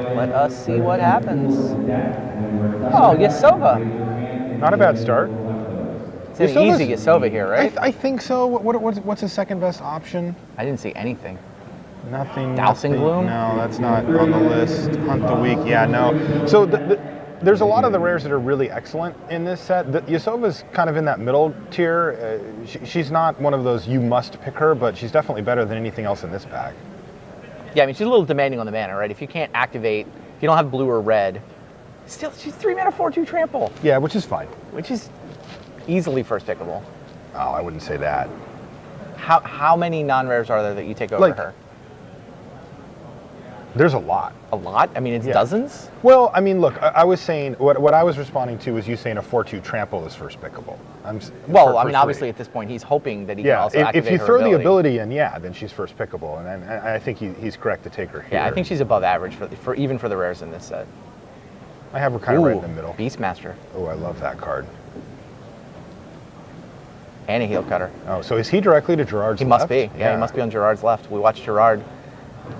Let us see what happens. Oh, Yasova. Not a bad start. It's an easy Yasova here, right? I think so. What's his second best option? I didn't see anything. Nothing. Dousing Gloom? No, that's not on the list. Hunt the Weak. Yeah, no. So there's a lot of the rares that are really excellent in this set. Yasova's kind of in that middle tier. She's not one of those you must pick her, but she's definitely better than anything else in this pack. Yeah, I mean, she's a little demanding on the mana, right? If you can't activate, if you don't have blue or red, still, she's 3 mana, 4/2 trample. Yeah, which is fine. Which is easily first pickable. Oh, I wouldn't say that. How many non-rares are there that you take over her? There's a lot. A lot? I mean, it's dozens? Well, I mean, look, I was saying, what I was responding to was you saying a 4/2 trample is first pickable. Well, I mean, obviously at this point, he's hoping that he can also activate if you her throw ability. the ability in, then she's first pickable, and I think he's correct to take her here. Yeah, I think she's above average for even for the rares in this set. I have her kind of right in the middle. Beastmaster. Oh, I love that card. And a heel cutter. Oh, so is he directly to Gerard's left? He must be. Yeah, he must be on Gerard's left. We watched Gerard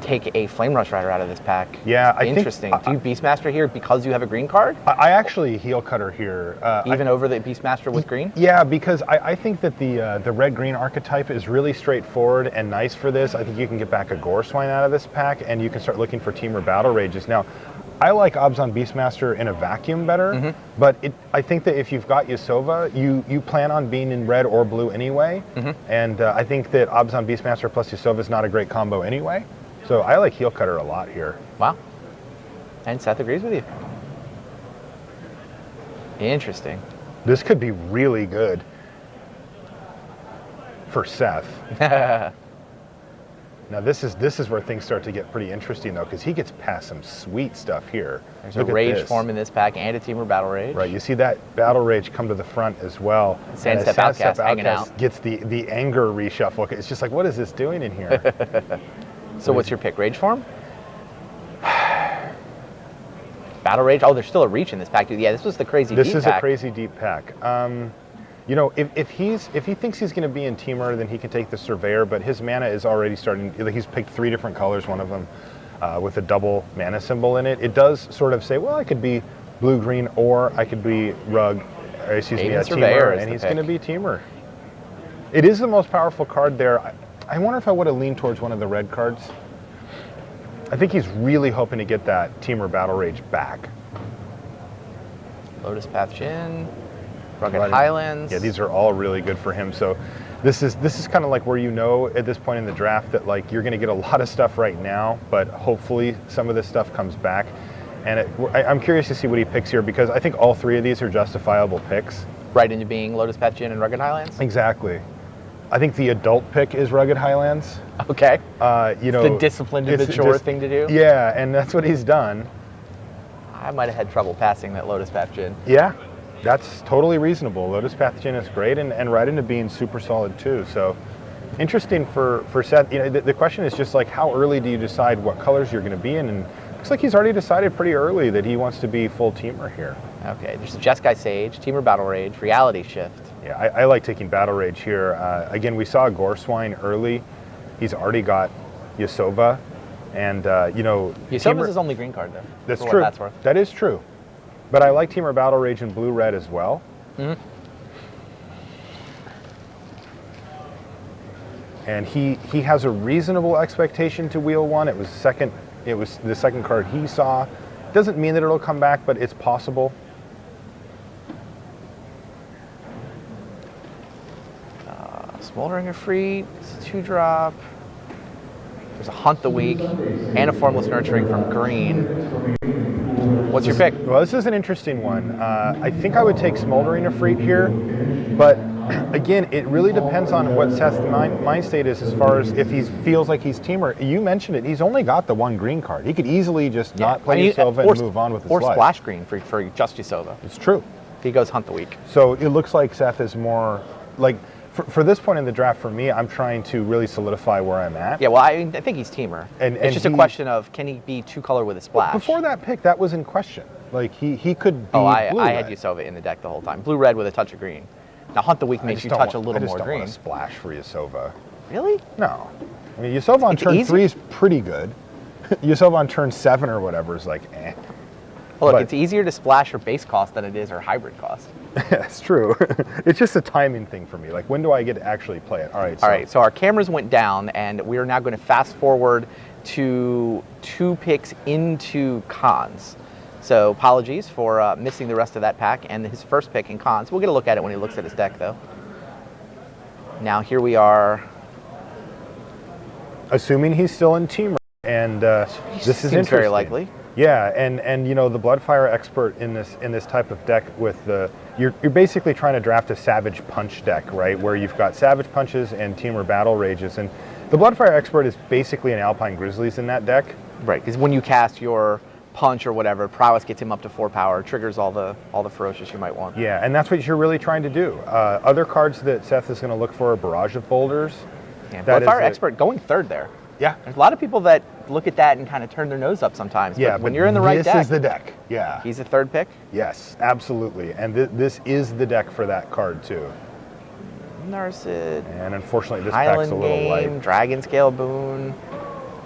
take a Flame Rush Rider out of this pack. Yeah, Interesting. Do you Beastmaster here because you have a green card? I actually heel cutter here. Even over the Beastmaster with green? Yeah, because I think that the red-green archetype is really straightforward and nice for this. I think you can get back a Goreswine out of this pack, and you can start looking for Temur Battle Rages. Now, I like Abzan Beastmaster in a vacuum better, but I think that if you've got Yasova, you plan on being in red or blue anyway, and I think that Abzan Beastmaster plus Yasova is not a great combo anyway. So I like heel cutter a lot here. Wow. And Seth agrees with you. Interesting. This could be really good for Seth. Now this is where things start to get pretty interesting though, because he gets past some sweet stuff here. There's a Rage form in this pack and a Temur Battle Rage. Right, you see that Battle Rage come to the front as well. Sandstep Outcast hanging out. Gets the anger reshuffle. It's just like, what is this doing in here? So what's your pick? Rage form? Battle Rage? Oh, there's still a reach in this pack, dude. Yeah, this was the crazy deep pack. This is a crazy deep pack. You know, if he thinks he's going to be in Temur, then he can take the Surveyor, but his mana is already starting. He's picked 3 different colors, one of them with a double mana symbol in it. It does sort of say, well, I could be blue-green, or I could be Temur, and he's going to be Temur. It is the most powerful card there. I wonder if I would have leaned towards one of the red cards. I think he's really hoping to get that Temur Battle Rage back. Lotus Path Djinn, Rugged Highlands. Yeah, these are all really good for him. So this is kind of like where you know at this point in the draft that like you're going to get a lot of stuff right now, but hopefully some of this stuff comes back. And I'm curious to see what he picks here, because I think all 3 of these are justifiable picks. Right into being Lotus Path Djinn and Rugged Highlands? Exactly. I think the adult pick is Rugged Highlands. Okay. You know, it's the disciplined and mature thing to do? Yeah, and that's what he's done. I might have had trouble passing that Lotus Path Djinn. Yeah, that's totally reasonable. Lotus Path Djinn is great, and right into being super solid too. So interesting for Seth. You know, the question is just like, how early do you decide what colors you're going to be in? And it looks like he's already decided pretty early that he wants to be full Temur here. Okay, there's a Jeskai Sage, Temur Battle Rage, Reality Shift. Yeah, I like taking Battle Rage here. Again, we saw Goreswine early. He's already got Yasova, and you know, Yasova's his only green card though. That's true. That's worth. That is true. But I like Temur Battle Rage in blue-red as well. And he has a reasonable expectation to wheel one. It was the second card he saw. Doesn't mean that it'll come back, but it's possible. Smoldering Efreet, it's a 2-drop. There's a Hunt the Weak and a Formless Nurturing from green. What's your pick? Well, this is an interesting one. I think I would take Smoldering Efreet here, but again, it really depends on what Seth's mind state is as far as if he feels like he's Temur. You mentioned it. He's only got the 1 green card. He could easily just not play Yasova and move on with his life. Or Splash Green for just Yasova. It's true. He goes Hunt the Weak. So it looks like Seth is more like, for this point in the draft, for me, I'm trying to really solidify where I'm at. Yeah, well, I think he's Temur. And it's just a question of, can he be 2-color with a splash? Before that pick, that was in question. Like, he could be I blue-red. had Yasova in the deck the whole time. Blue-red with a touch of green. Now, Hunt the Weak makes you touch a little more green. I just don't want to splash for Yasova. Really? No. I mean, Yasova on turn 3 is pretty good. yourself on turn 7 or whatever is like, eh. Well, look, But- it's easier to splash her base cost than it is her hybrid cost. That's true. It's just a timing thing for me. Like, when do I get to actually play it? All right. All right, so our cameras went down, and we are now going to fast forward to 2 picks into cons. So apologies for missing the rest of that pack and his first pick in cons. We'll get a look at it when he looks at his deck, though. Now here we are. Assuming he's still in Teamer, and this is Seems interesting. very likely. Yeah, and you know, the Bloodfire expert in this type of deck with the you're basically trying to draft a Savage Punch deck, right? Where you've got Savage Punches and Teamer Battle Rages, and the Bloodfire expert is basically an Alpine Grizzlies in that deck. Right, because when you cast your punch or whatever, prowess gets him up to 4 power, triggers all the ferocious you might want. Yeah, and that's what you're really trying to do. Other cards that Seth is going to look for are Barrage of Boulders. Yeah, That is Bloodfire a- expert going 3rd there. Yeah. There's a lot of people that look at that and kind of turn their nose up sometimes. Yeah, but when you're in the right deck, this is the deck. Yeah. he's a 3rd pick. Yes, absolutely. And this is the deck for that card too. Narcid, And unfortunately, this pack's Highland a little Game, light. Dragon Scale Boon,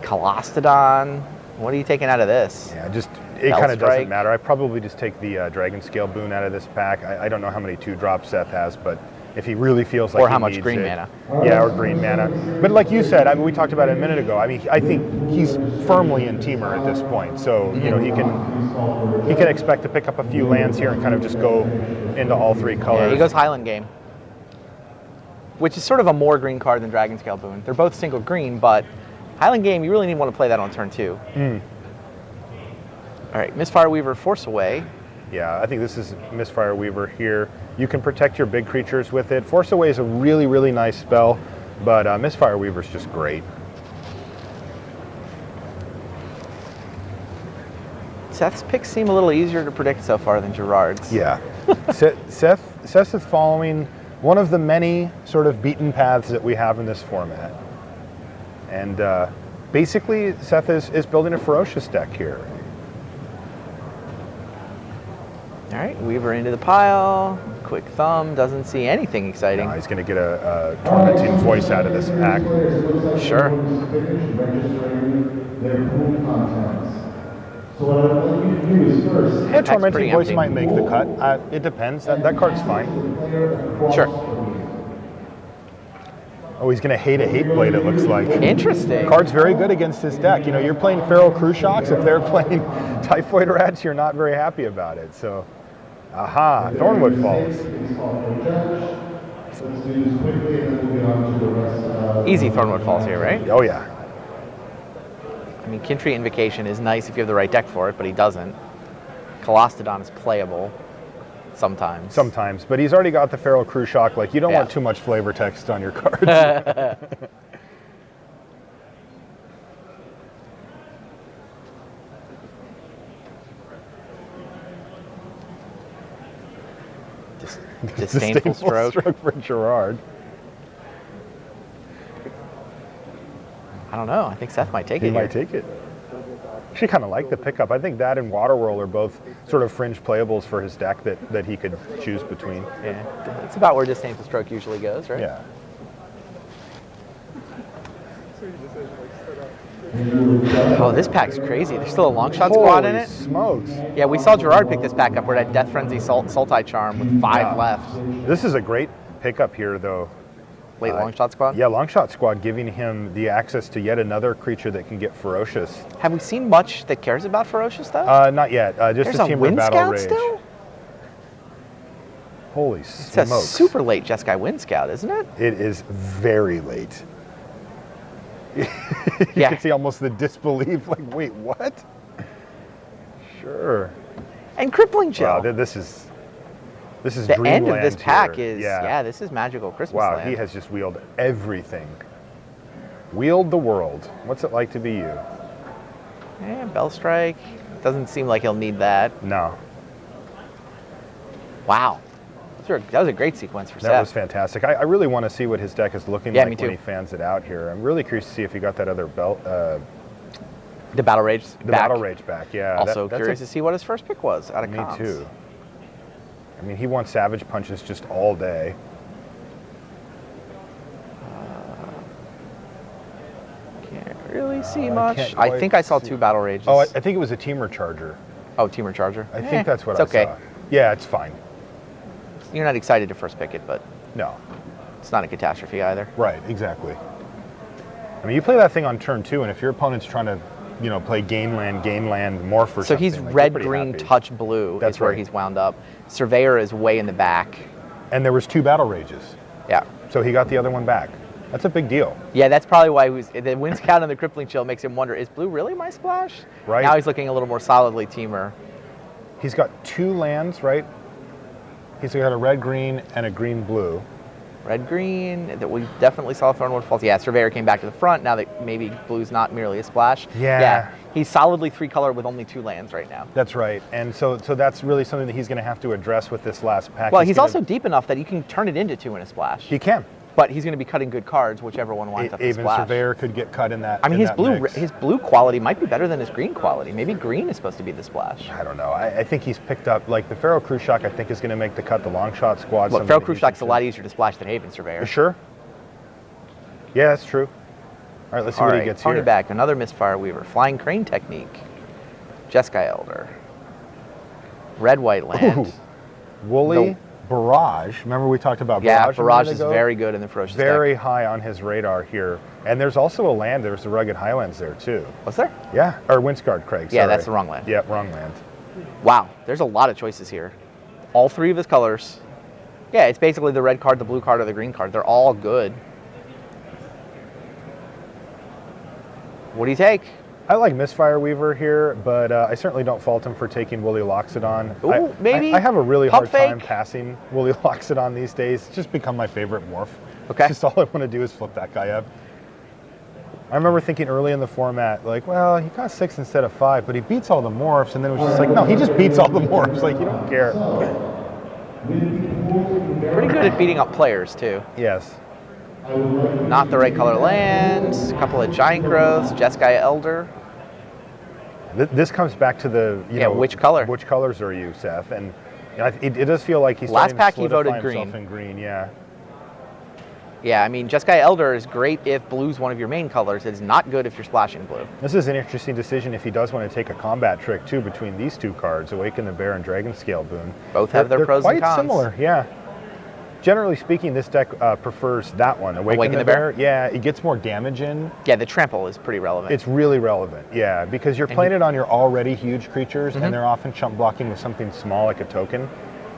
Colostodon. What are you taking out of this? Yeah, just it kind of Bellstrike. doesn't matter. I probably just take the Dragon Scale Boon out of this pack. I don't know how many 2-drops Seth has, but if he really feels like Or he how much needs green it- mana. Yeah, or green mana. But like you said, I mean, we talked about it a minute ago. I mean, I think he's firmly in Teamer at this point. So you know, he can expect to pick up a few lands here and kind of just go into all 3 colors. Yeah, he goes Highland Game, which is sort of a more green card than Dragon Scale Boon. They're both single green, but Highland Game, you really need to want to play that on turn 2. All right, Misfire Weaver, Force Away. Yeah, I think this is Misfire Weaver here. You can protect your big creatures with it. Force Away is a really, really nice spell, but Misfire Weaver is just great. Seth's picks seem a little easier to predict so far than Gerard's. Yeah. Seth is following one of the many sort of beaten paths that we have in this format. And basically, Seth is building a Ferocious deck here. All right, Weaver into the pile. Quick thumb, doesn't see anything exciting. He's going to get a Tormenting Voice out of this pack. Sure. Yeah, Tormenting pretty Voice empty. might make the cut. It depends. That card's fine. Sure. Oh, he's going to hate a Hate Blade, it looks like. Interesting. Card's very good against his deck. You know, you're playing Feral Crushocks. If they're playing Typhoid Rats, you're not very happy about it. So, aha, Thornwood Falls. Easy Thornwood Falls here, right? Oh, yeah. I mean, Kintry Invocation is nice if you have the right deck for it, but he doesn't. Colostodon is playable sometimes. Sometimes. But he's already got the Feral Cruciak. Like, you don't Yeah. want too much flavor text on your cards. Disdainful stroke. for Gerard. I don't know. I think Seth might take He it might here. take it. Actually, kind of like the pickup. I think that and Waterwhirl are both sort of fringe playables for his deck that he could choose between. Yeah, it's about where Disdainful Stroke usually goes, right? Yeah. Oh, this pack's crazy. There's still a long shot squad in Holy it. smokes. Yeah, we saw Gerard pick this pack up. We're at Death Frenzy Sultai Charm with 5 Yeah. left. This is a great pickup here, though. Late long shot squad. Yeah, Longshot Squad giving him the access to yet another creature that can get ferocious. Have we seen much that cares about Ferocious though? Not yet. Just There's the a Team Wind Battle Scout Rage. still? Holy It's a smokes! super late Jeskai Wind Scout, isn't it? It is very late. You Yeah. can see almost the disbelief. Like, wait, what? Sure. And Crippling Chill. Wow, this is the end of this Dreamland pack here. is yeah, this is Magical Christmas Wow, Land. he has just wheeled everything. Wheeled the world. What's it like to be you? Yeah, Bellstrike. Doesn't seem like he'll need that. No, Wow. That was a great sequence for that Seth. was fantastic. I really want to see what his deck is looking Yeah, like me when too. he fans it out here. I'm really curious to see if he got that other belt, The Battle Rage the back. Battle Rage back. Yeah. Also that's curious to see what his first pick was out of Me cons. too. I mean, he wants Savage Punches just all day. really see I much. can't I quite think I saw see. 2 battle rages. Oh, I think it was a Teamer Charger. Oh, Teamer Charger. I think that's what it's I okay. saw. Yeah, it's fine. You're not excited to first pick it, but No. it's not a catastrophe either. Right, exactly. I mean, you play that thing on turn 2, and if your opponent's trying to, play gain land, morph or something. So he's like, red, you're pretty green, happy. touch blue. That's is where right. he's wound up. Surveyor is way in the back. And there was 2 battle rages, Yeah. so he got the other one back. That's a big deal. Yeah, that's probably why the wind scout and the crippling chill makes him wonder, is blue really my splash? Right. Now he's looking a little more solidly Teamer. He's got 2 lands, right? He's got a red, green, and a green, blue. Red, green, that we definitely saw Thornwood Falls. Yeah, Surveyor came back to the front now that maybe blue's not merely a splash. Yeah. He's solidly 3 color with only 2 lands right now. That's right. And so that's really something that he's going to have to address with this last pack. Well, he's gonna- also deep enough that you can turn it into 2 in a splash. He can. But he's going to be cutting good cards, whichever one winds up the Even splash. Surveyor could get cut in that. I mean, in his blue quality might be better than his green quality. Maybe green is supposed to be the splash. I don't know. I think he's picked up, like the Pharaoh Krushak, I think is going to make the cut. The long shot squad. Look, Pharaoh Krushak's a lot easier to splash than Haven Surveyor. You sure? Yeah, that's true. All right, let's see what he gets Pony here. back, another Misfire Weaver. Flying Crane Technique. Jeskai Elder. Red, white land. Ooh. Woolly Barrage. Remember we talked about Barrage? Yeah, a Barrage minute is ago? very good in the Ferocious Very deck. high on his radar here. And there's also a land. There's the Rugged Highlands there too. Was there? Yeah, or Windscarred Craig. Yeah, sorry. that's the wrong land. Yep, wrong land. Wow, there's a lot of choices here. All 3 of his colors. Yeah, it's basically the red card, the blue card, or the green card. They're all good. What do you take? I like Misfire Weaver here, but I certainly don't fault him for taking Woolly Loxodon. Ooh, maybe. I have a really Pump hard time fake. passing Woolly Loxodon these days. It's just become my favorite morph. Okay. It's just all I want to do is flip that guy up. I remember thinking early in the format, like, well, he got 6 instead of 5, but he beats all the morphs, and then it was just like, no, he just beats all the morphs. Like, you don't care. Pretty good at beating up players, too. Yes. Not the right color lands, a couple of Giant Growths, Jeskai Elder. This comes back to the, which color? Which colors are you, Seth? And it does feel like he's Last starting pack to he voted solidify himself green. in green, yeah. Yeah, I mean, Jeskai Elder is great if blue's one of your main colors. It's not good if you're splashing blue. This is an interesting decision if he does want to take a combat trick, too, between these 2 cards, Awaken the Bear and Dragon Scale Boon. Both have their pros and quite cons. similar, yeah. Generally speaking, this deck prefers that one, Awaken the Bear. Yeah, it gets more damage in. Yeah, the trample is pretty relevant. It's really relevant, yeah, because you're playing it on your already huge creatures, and they're often chump blocking with something small like a token.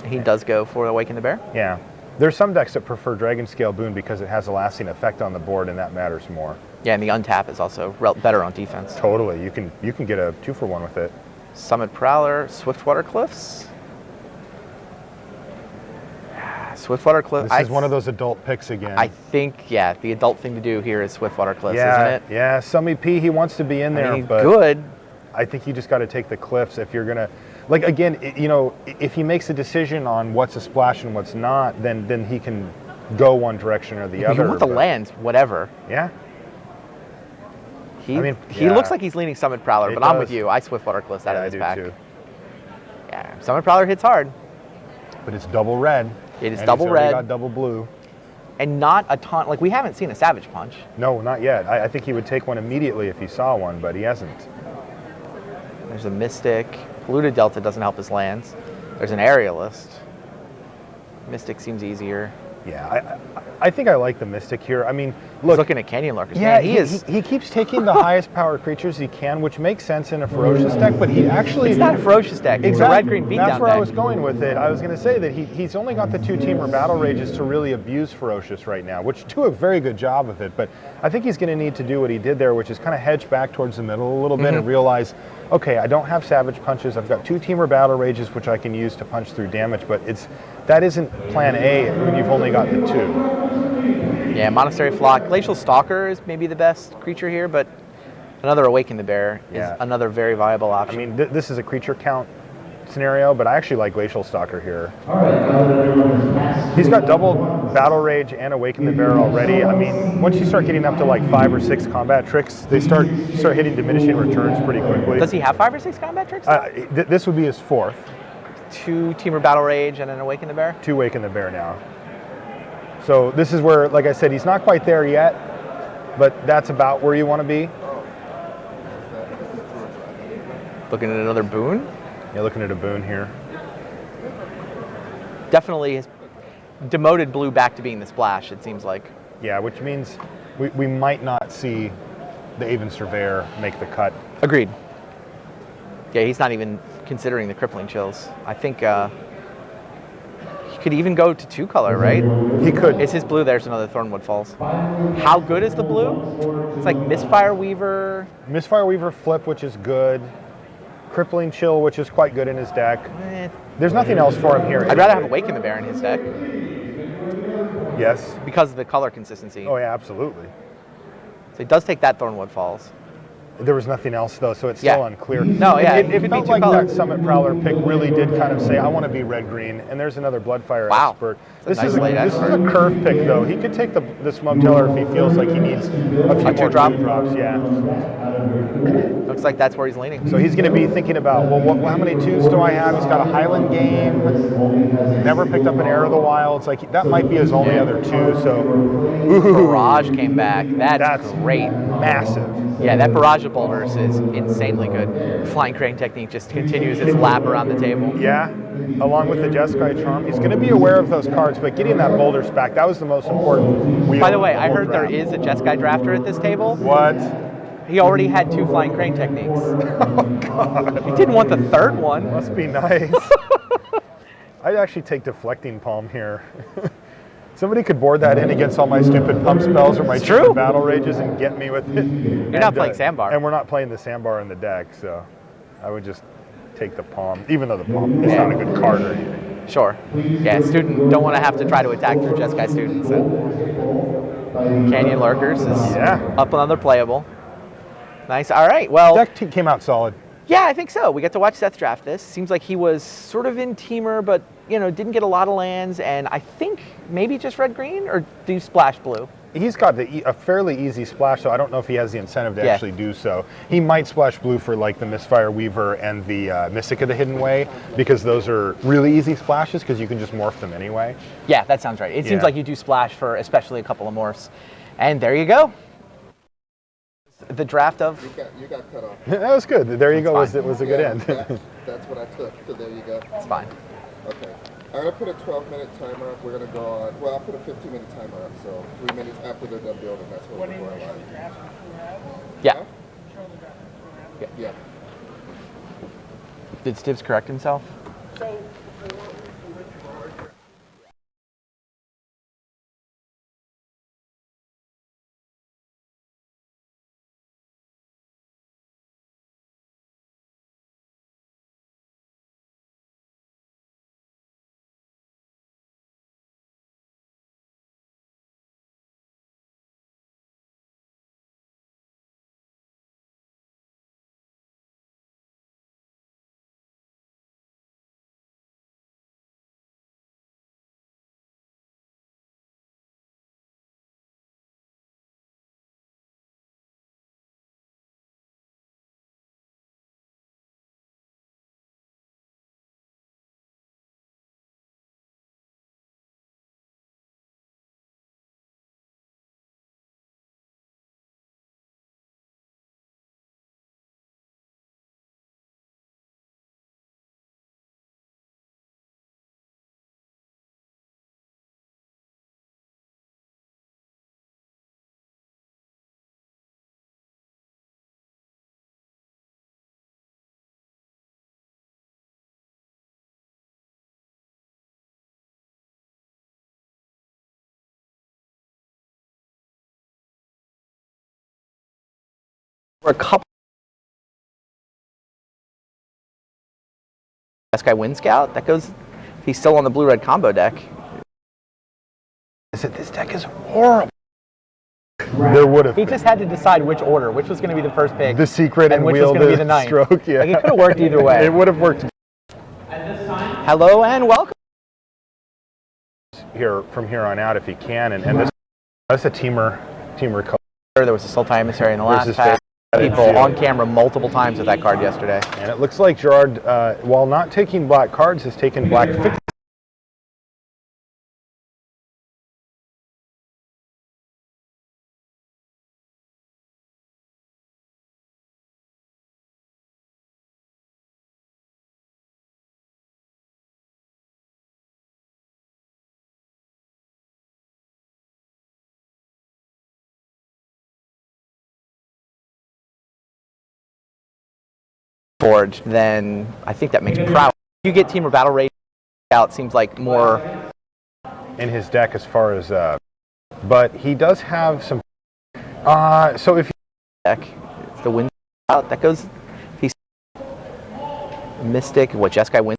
He does go for Awaken the Bear. Yeah. There's some decks that prefer Dragon Scale Boon because it has a lasting effect on the board, and that matters more. Yeah, and the untap is also better on defense. Totally. You can get a 2-for-1 with it. Summit Prowler, Swiftwater Cliffs. Swiftwater Cliffs. This is one of those adult picks again. I think, yeah, the adult thing to do here is Swiftwater Cliffs, yeah, isn't it? Yeah, Summy P, he wants to be in there, I mean, he's but good. I think you just got to take the cliffs if you're gonna, like again, if he makes a decision on what's a splash and what's not, then he can go one direction or the other. With the lands, whatever. Yeah. He yeah. looks like he's leaning Summit Prowler, It but I'm does. with you. I Swiftwater Cliffs out Yeah, of this I pack. do too. Yeah, Summit Prowler hits hard. But it's double red. It is and double he's already red. got double blue. And not a ton, like we haven't seen a Savage Punch. No, not yet. I think he would take one immediately if he saw one, but he hasn't. There's a Mystic. Polluted Delta doesn't help his lands. There's an Aerialist. Mystic seems easier. Yeah, I think I like the Mystic here. I mean, He's look. looking at Canyon Lurkers. Yeah, Man, he keeps taking the highest power creatures he can, which makes sense in a ferocious deck, but he actually... It's not a ferocious deck. It's Exactly. a red-green beatdown That's where deck. I was going with it. I was going to say that he's only got the 2-teamer battle rages to really abuse ferocious right now, which do a very good job of it, but I think he's going to need to do what he did there, which is kind of hedge back towards the middle a little bit and realize, okay, I don't have Savage Punches. I've got 2-teamer battle rages, which I can use to punch through damage, but that isn't plan A when you've only got the 2. Yeah, Monastery Flock. Glacial Stalker is maybe the best creature here, but another Awaken the Bear is another very viable option. I mean, this is a creature count scenario, but I actually like Glacial Stalker here. He's got double Battle Rage and Awaken the Bear already. I mean, once you start getting up to like 5 or 6 combat tricks, they start hitting diminishing returns pretty quickly. Does he have 5 or 6 combat tricks? This would be his 4th. 2-teamer Battle Rage and an Awaken the Bear? 2 Awaken the Bear now. So this is where, like I said, he's not quite there yet, but that's about where you want to be. Looking at another boon. You're looking at a boon here. Definitely has demoted blue back to being the splash, it seems like. Yeah, which means we might not see the Aven Surveyor make the cut. Agreed. Yeah, he's not even considering the crippling chills. I think he could even go to 2-color, right? He could. It's his blue. There's another Thornwood Falls. How good is the blue? It's like Misfire Weaver. Misfire Weaver flip, which is good. Crippling Chill, which is quite good in his deck. There's nothing else for him here. I'd rather have Awaken the Bear in his deck Yes. because of the color consistency. Oh, yeah, absolutely. So he does take that Thornwood Falls. There was nothing else, though, so it's still unclear. No, yeah. It could felt be like 2-color. that Summit Prowler pick really did kind of say, I want to be red-green, and there's another Bloodfire Wow. Expert. That's This a nice late is a expert. curve pick, though. He could take the Smoke Teller if he feels like he needs a few more 2-drop? blue drops. Yeah. Looks like that's where he's leaning. So he's going to be thinking about, well, how many 2s do I have? He's got a Highland Game, never picked up an Heir of the Wilds. Like, that might be his only other 2, so... Barrage came back. That's great. Massive. Yeah, that Barrage of Boulders is insanely good. Flying Crane technique just continues its lap around the table. Yeah, along with the Jeskai Charm. He's going to be aware of those cards, but getting that Boulders back, that was the most important wheel. By the way, I whole heard there draft. is a Jeskai drafter at this table. What? He already had 2 Flying Crane techniques. Oh, God. He didn't want the 3rd one. Must be nice. I'd actually take Deflecting Palm here. Somebody could board that in against all my stupid pump spells or my It's stupid true. battle rages and get me with it. You're not playing Sandbar. And we're not playing the Sandbar in the deck, so I would just take the Palm, even though the Palm is not a good card or anything. Sure. Yeah, student don't want to have to try to attack through Jeskai students. So. Canyon Lurkers is up another playable. Nice. All right. Well, Deck came out solid. yeah, I think so. We get to watch Seth draft this. Seems like he was sort of in Teamer, but didn't get a lot of lands, and I think maybe just red-green, or do you splash blue? He's got a fairly easy splash, so I don't know if he has the incentive to actually do so. He might splash blue for like the Misfire Weaver and the Mystic of the Hidden Way, because those are really easy splashes because you can just morph them anyway. Yeah, that sounds right. It seems like you do splash for especially a couple of morphs. And there you go. The draft of... You got cut off. That was good. There you go. That's It was a good end. That's what I took. So there you go. It's fine. Okay. I'm going to put a 12-minute timer up. We're going to go on. Well, I'll put a 15-minute timer up. So 3 minutes after they're done building, that's what we're going on. Yeah. Yeah. Did Stibbs correct himself? For a couple... This guy Wind Scout, that goes... He's still on the blue-red combo deck. This deck is horrible. There would have He been. just had to decide which order, which was going to be the first pick. The secret and which was wheel going to be the the ninth. stroke. Yeah. Like, it could have worked either way. It would have worked. Hello and welcome. Here from here on out if you can, and that's a teamer color. There was a Sultai Emissary in the last Versus pack. Fate. People on camera multiple times with that card yesterday. And it looks like Gerard, while not taking black cards, has taken black fixes. Reforged, then I think that makes proud. You get Team or Battle Rage out, seems like more in his deck as far as, but he does have some. So if deck. It's the wind out that goes. He's Mystic. What Jeskai wins.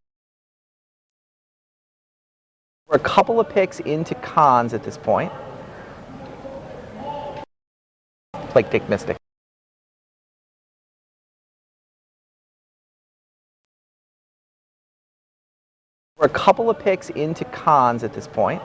We're a couple of picks into cons at this point. Like pick Mystic. We're a couple of picks into cons at this point.